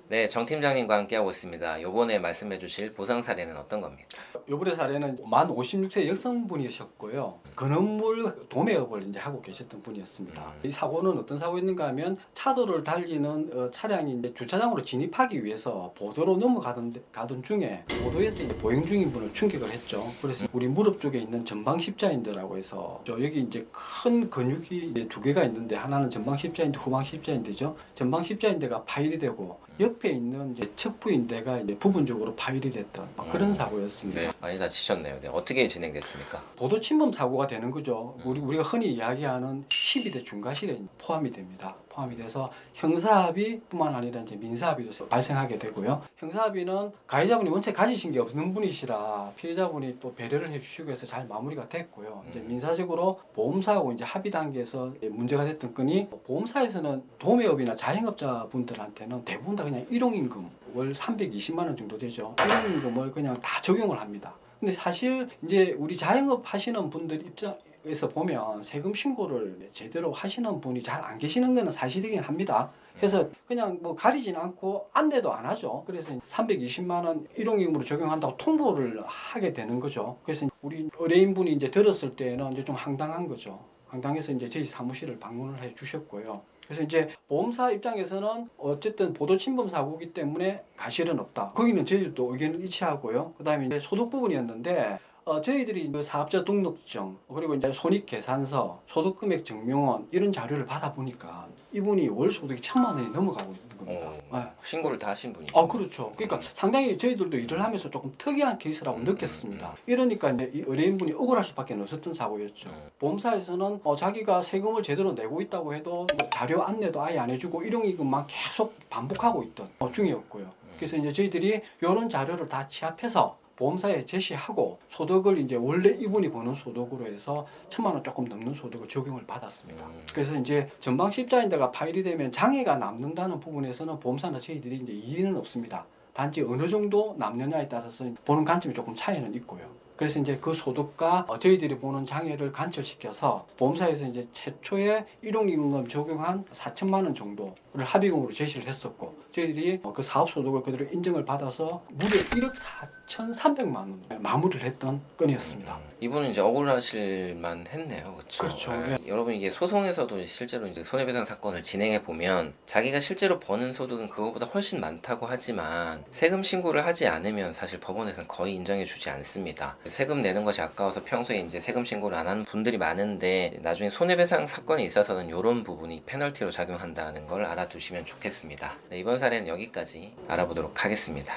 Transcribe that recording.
네, 정 팀장님과 함께하고 있습니다. 요번에 말씀해 주실 보상 사례는 어떤 겁니까? 요번에 사례는 만 56세 여성분이셨고요. 건어물 도매업을 이제 하고 계셨던 분이었습니다. 이 사고는 어떤 사고였는가 하면 차도를 달리는 차량이 이제 주차장으로 진입하기 위해서 보도로 가던 중에 보도에서 이제 보행 중인 분을 충격을 했죠. 그래서 우리 무릎 쪽에 있는 전방 십자인대라고 해서 여기 이제 큰 근육이 이제 두 개가 있는데 하나는 전방 십자인대, 후방 십자인대죠. 전방 십자인대가 파열이 되고 옆에 있는 이제 척부인대가 이제 부분적으로 파열이 됐던 그런 사고였습니다. 네, 많이 다치셨네요. 네, 어떻게 진행됐습니까? 보도 침범 사고가 되는 거죠. 우리가 흔히 이야기하는 12대 중과실에 포함이 됩니다. 포함이 돼서 형사합의뿐만 아니라 이제 민사합의도 발생하게 되고요. 형사합의는 가해자분이 원체 가지신 게 없는 분이시라 피해자분이 또 배려를 해주시고 해서 잘 마무리가 됐고요. 이제 민사적으로 보험사하고 이제 합의 단계에서 문제가 됐던 건이 보험사에서는 도매업이나 자영업자 분들한테는 대부분 다 그냥 일용임금 월 320만 원 정도 되죠. 일용임금을 그냥 다 적용을 합니다. 근데 사실 이제 우리 자영업 하시는 분들 입장에서 보면 세금 신고를 제대로 하시는 분이 잘 안 계시는 거는 사실이긴 합니다. 그래서 그냥 뭐 가리진 않고 안내도 안 하죠. 그래서 320만 원 일용임으로 적용한다고 통보를 하게 되는 거죠. 그래서 우리 의뢰인분이 이제 들었을 때는 이제 좀 황당한 거죠. 황당해서 이제 저희 사무실을 방문을 해 주셨고요. 그래서 이제 보험사 입장에서는 어쨌든 보도 침범 사고이기 때문에 가실은 없다. 거기는 저희들도 의견을 일치하고요. 그다음에 이제 소득 부분이었는데 저희들이 그 사업자 등록증 그리고 이제 손익계산서, 소득금액 증명원 이런 자료를 받아 보니까 이분이 월 소득이 1,000만 원이 넘어가고 있는 겁니다. 네. 신고를 다 하신 분이죠. 그렇죠. 그러니까 상당히 저희들도 일을 하면서 조금 특이한 케이스라고 느꼈습니다. 이러니까 이제 이 의뢰인분이 억울할 수밖에 없었던 사고였죠. 보험사에서는 자기가 세금을 제대로 내고 있다고 해도 뭐 자료 안내도 아예 안 해주고 일용임금만 계속 반복하고 있던 중이었고요. 그래서 이제 저희들이 이런 자료를 다 취합해서 보험사에 제시하고 소득을 이제 원래 이분이 버는 소득으로 해서 1,000만 원 조금 넘는 소득을 적용을 받았습니다. 그래서 이제 전방 십자인대가 파열이 되면 장애가 남는다는 부분에서는 보험사나 저희들이 이제 이의는 없습니다. 단지 어느 정도 남느냐에 따라서 보는 관점이 조금 차이는 있고요. 그래서 이제 그 소득과 저희들이 보는 장애를 관철시켜서 보험사에서 이제 최초에 일용임금 적용한 4,000만 원 정도를 합의금으로 제시를 했었고 저희들이 그 사업 소득을 그대로 인정을 받아서 무려 1억 4,300만 원 마무리를 했던 건이었습니다. 이분은 이제 억울하실만 했네요, 그렇죠? 그렇죠. 네. 여러분 이게 소송에서도 실제로 이제 손해배상 사건을 진행해 보면 자기가 실제로 버는 소득은 그거보다 훨씬 많다고 하지만 세금 신고를 하지 않으면 사실 법원에서는 거의 인정해주지 않습니다. 세금 내는 것이 아까워서 평소에 이제 세금 신고를 안 하는 분들이 많은데 나중에 손해배상 사건에 있어서는 이런 부분이 페널티로 작용한다는 걸 알아두시면 좋겠습니다. 네, 이번 사례는 여기까지 알아보도록 하겠습니다.